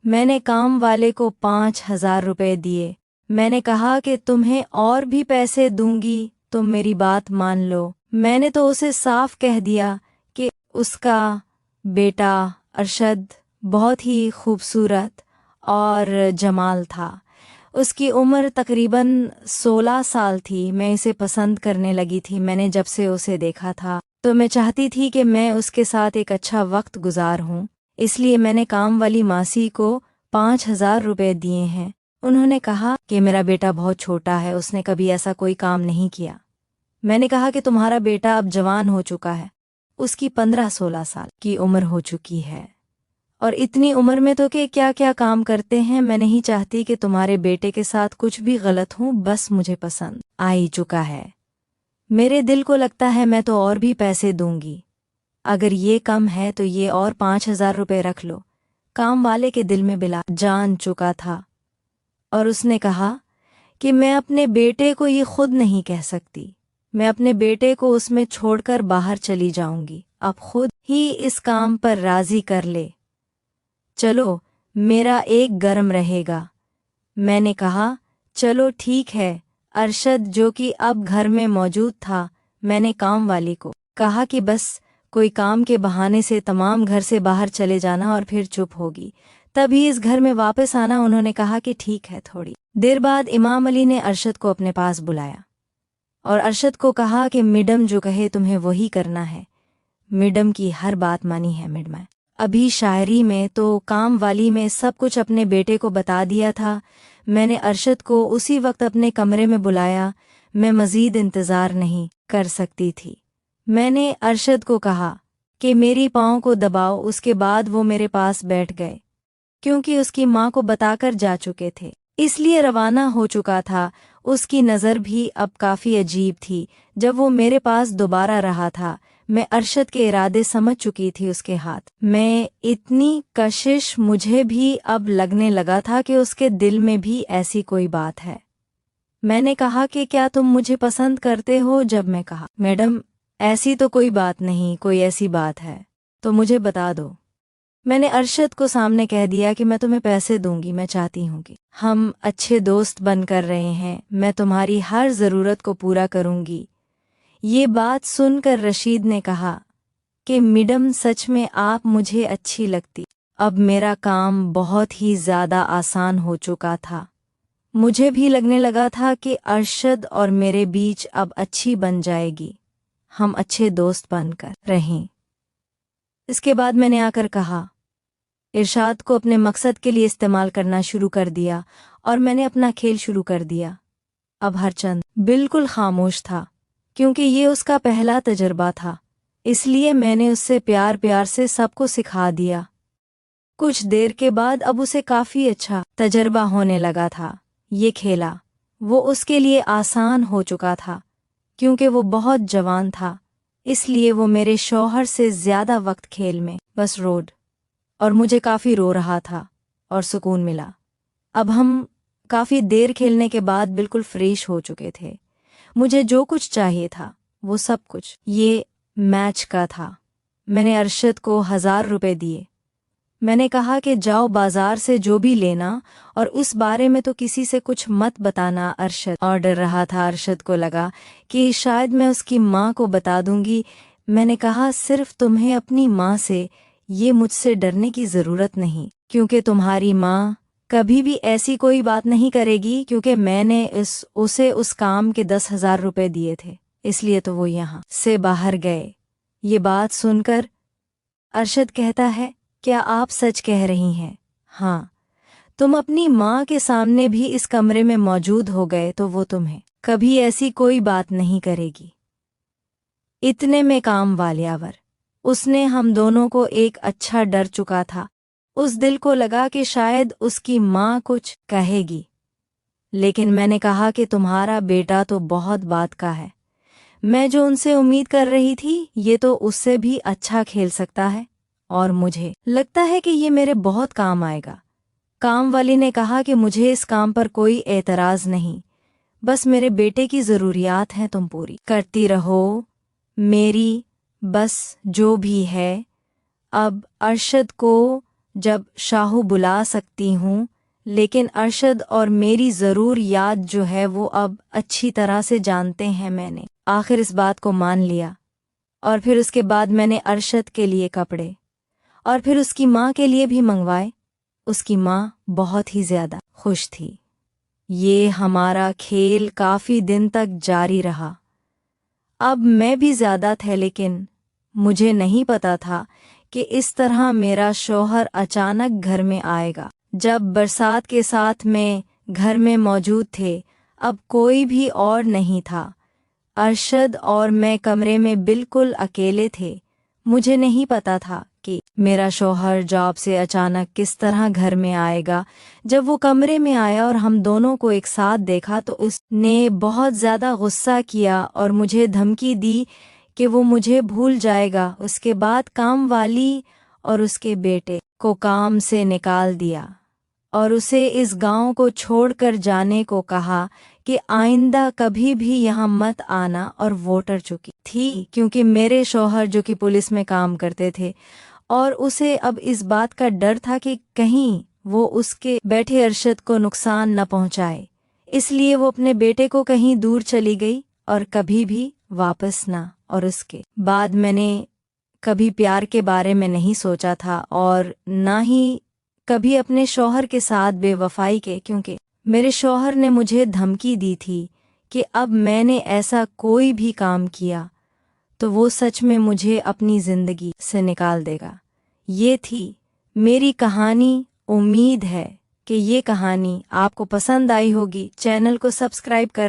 میں نے کام والے کو 5,000 روپے دیے۔ میں نے کہا کہ تمہیں اور بھی پیسے دوں گی، تم میری بات مان لو۔ میں نے تو اسے صاف کہہ دیا کہ اس کا بیٹا ارشد بہت ہی خوبصورت اور جمال تھا۔ اس کی عمر تقریباً 16 سال تھی۔ میں اسے پسند کرنے لگی تھی۔ میں نے جب سے اسے دیکھا تھا تو میں چاہتی تھی کہ میں اس کے ساتھ ایک اچھا وقت گزار ہوں، اس لیے میں نے کام والی ماسی کو 5,000 روپے دیے ہیں۔ انہوں نے کہا کہ میرا بیٹا بہت چھوٹا ہے، اس نے کبھی ایسا کوئی کام نہیں کیا۔ میں نے کہا کہ تمہارا بیٹا اب جوان ہو چکا ہے، اس کی 15-16 سال کی عمر ہو چکی ہے، اور اتنی عمر میں تو کہ کیا کیا کام کرتے ہیں۔ میں نہیں چاہتی کہ تمہارے بیٹے کے ساتھ کچھ بھی غلط ہوں، بس مجھے پسند آ چکا ہے۔ میرے دل کو لگتا ہے میں تو اور بھی پیسے دوں گی، اگر یہ کم ہے تو یہ اور 5,000 روپے رکھ لو۔ کام والے کے دل میں بلا جان چکا تھا، اور اس نے کہا کہ میں اپنے بیٹے کو یہ خود نہیں کہہ سکتی، میں اپنے بیٹے کو اس میں چھوڑ کر باہر چلی جاؤں گی، اب خود ہی اس کام پر راضی کر لے، چلو میرا ایک گرم رہے گا۔ میں نے کہا چلو ٹھیک ہے۔ ارشد جو کہ اب گھر میں موجود تھا، میں نے کام والی کو کہا کہ بس کوئی کام کے بہانے سے تمام گھر سے باہر چلے جانا اور پھر چپ ہوگی، تبھی اس گھر میں واپس آنا۔ انہوں نے کہا کہ ٹھیک ہے۔ تھوڑی دیر بعد امام علی نے ارشد کو اپنے پاس بلایا اور ارشد کو کہا کہ میڈم جو کہے تمہیں وہی کرنا ہے۔ میڈم کی ہر بات مانی ہے میڈم۔ ابھی شاعری میں تو کام والی میں سب کچھ اپنے بیٹے کو بتا دیا تھا۔ میں نے ارشد کو اسی وقت اپنے کمرے میں بلایا، میں مزید انتظار نہیں کر سکتی تھی۔ میں نے ارشد کو کہا کہ میری پاؤں کو دباؤ، اس کے بعد وہ میرے پاس بیٹھ گئے، کیونکہ اس کی ماں کو بتا کر جا چکے تھے، اس لیے روانہ ہو چکا تھا۔ اس کی نظر بھی اب کافی عجیب تھی۔ جب وہ میرے پاس دوبارہ رہا تھا، میں ارشد کے ارادے سمجھ چکی تھی اس کے ہاتھ میں اتنی کشش مجھے بھی اب لگنے لگا تھا کہ اس کے دل میں بھی ایسی کوئی بات ہے۔ میں نے کہا کہ کیا تم مجھے پسند کرتے ہو؟ جب میں کہا میڈم ایسی تو کوئی بات نہیں، کوئی ایسی بات ہے تو مجھے بتا دو۔ میں نے ارشد کو سامنے کہہ دیا کہ میں تمہیں پیسے دوں گی، میں چاہتی ہوں کہ ہم اچھے دوست بن کر رہے ہیں، میں تمہاری ہر ضرورت کو پورا کروں گی۔ یہ بات سن کر رشید نے کہا کہ میڈم سچ میں آپ مجھے اچھی لگتی۔ اب میرا کام بہت ہی زیادہ آسان ہو چکا تھا۔ مجھے بھی لگنے لگا تھا کہ ارشد اور میرے بیچ اب اچھی بن جائے گی، ہم اچھے دوست بن کر رہیں۔ اس کے بعد میں نے آ کر کہا، ارشاد کو اپنے مقصد کے لیے استعمال کرنا شروع کر دیا اور میں نے اپنا کھیل شروع کر دیا۔ اب ہر چند بالکل خاموش تھا، کیونکہ یہ اس کا پہلا تجربہ تھا، اس لیے میں نے اس سے پیار پیار سے سب کو سکھا دیا۔ کچھ دیر کے بعد اب اسے کافی اچھا تجربہ ہونے لگا تھا۔ یہ کھیلا وہ اس کے لیے آسان ہو چکا تھا، کیونکہ وہ بہت جوان تھا، اس لیے وہ میرے شوہر سے زیادہ وقت کھیل میں بس روڈ، اور مجھے کافی رو رہا تھا اور سکون ملا۔ اب ہم کافی دیر کھیلنے کے بعد بالکل فریش ہو چکے تھے۔ مجھے جو کچھ چاہیے تھا وہ سب کچھ یہ میچ کا تھا۔ میں نے ارشد کو 1,000 روپے دیے۔ میں نے کہا کہ جاؤ بازار سے جو بھی لینا، اور اس بارے میں تو کسی سے کچھ مت بتانا۔ ارشد اور ڈر رہا تھا۔ ارشد کو لگا کہ شاید میں اس کی ماں کو بتا دوں گی۔ میں نے کہا صرف تمہیں اپنی ماں سے، یہ مجھ سے ڈرنے کی ضرورت نہیں، کیونکہ تمہاری ماں کبھی بھی ایسی کوئی بات نہیں کرے گی، کیونکہ میں نے اسے اس کام کے 10,000 روپے دیے تھے، اس لیے تو وہ یہاں سے باہر گئے۔ یہ بات سن کر ارشد کہتا ہے، کیا آپ سچ کہہ رہی ہیں؟ ہاں، تم اپنی ماں کے سامنے بھی اس کمرے میں موجود ہو گئے تو وہ تمہیں کبھی ایسی کوئی بات نہیں کرے گی۔ اتنے میں کام والیاور اس نے ہم دونوں کو ایک اچھا ڈر چکا تھا۔ اس دل کو لگا کہ شاید اس کی ماں کچھ کہے گی، لیکن میں نے کہا کہ تمہارا بیٹا تو بہت بات کا ہے، میں جو ان سے امید کر رہی تھی یہ تو اس سے بھی اچھا کھیل سکتا ہے، اور مجھے لگتا ہے کہ یہ میرے بہت کام آئے گا۔ کام والی نے کہا کہ مجھے اس کام پر کوئی اعتراض نہیں، بس میرے بیٹے کی ضروریات ہیں، تم پوری کرتی رہو، میری بس جو بھی ہے۔ اب ارشد کو جب شاہو بلا سکتی ہوں، لیکن ارشد اور میری ضرور یاد جو ہے وہ اب اچھی طرح سے جانتے ہیں۔ میں نے آخر اس بات کو مان لیا، اور پھر اس کے بعد میں نے ارشد کے لیے کپڑے اور پھر اس کی ماں کے لیے بھی منگوائے۔ اس کی ماں بہت ہی زیادہ خوش تھی۔ یہ ہمارا کھیل کافی دن تک جاری رہا۔ اب میں بھی زیادہ تھے، لیکن مجھے نہیں پتا تھا کہ اس طرح میرا شوہر اچانک گھر میں آئے گا۔ جب برسات کے ساتھ میں گھر میں موجود تھے، اب کوئی بھی اور نہیں تھا۔ ارشد اور میں کمرے میں بالکل اکیلے تھے۔ مجھے نہیں پتا تھا کہ میرا شوہر جاب سے اچانک کس طرح گھر میں آئے گا۔ جب وہ کمرے میں آیا اور ہم دونوں کو ایک ساتھ دیکھا تو اس نے بہت زیادہ غصہ کیا اور مجھے دھمکی دی کہ وہ مجھے بھول جائے گا۔ اس کے بعد کام والی اور اس کے بیٹے کو کام سے نکال دیا اور اسے اس گاؤں کو چھوڑ کر جانے کو کہا کہ آئندہ کبھی بھی یہاں مت آنا، اور ووٹر چکی تھی کیونکہ میرے شوہر جو کہ پولیس میں کام کرتے تھے، اور اسے اب اس بات کا ڈر تھا کہ کہیں وہ اس کے بیٹے ارشد کو نقصان نہ پہنچائے، اس لیے وہ اپنے بیٹے کو کہیں دور چلی گئی اور کبھی بھی واپس نہ۔ اور اس کے بعد میں نے کبھی پیار کے بارے میں نہیں سوچا تھا، اور نہ ہی کبھی اپنے شوہر کے ساتھ بے وفائی کے، کیونکہ میرے شوہر نے مجھے دھمکی دی تھی کہ اب میں نے ایسا کوئی بھی کام کیا تو وہ سچ میں مجھے اپنی زندگی سے نکال دے گا۔ یہ تھی میری کہانی۔ امید ہے کہ یہ کہانی آپ کو پسند آئی ہوگی۔ چینل کو سبسکرائب کر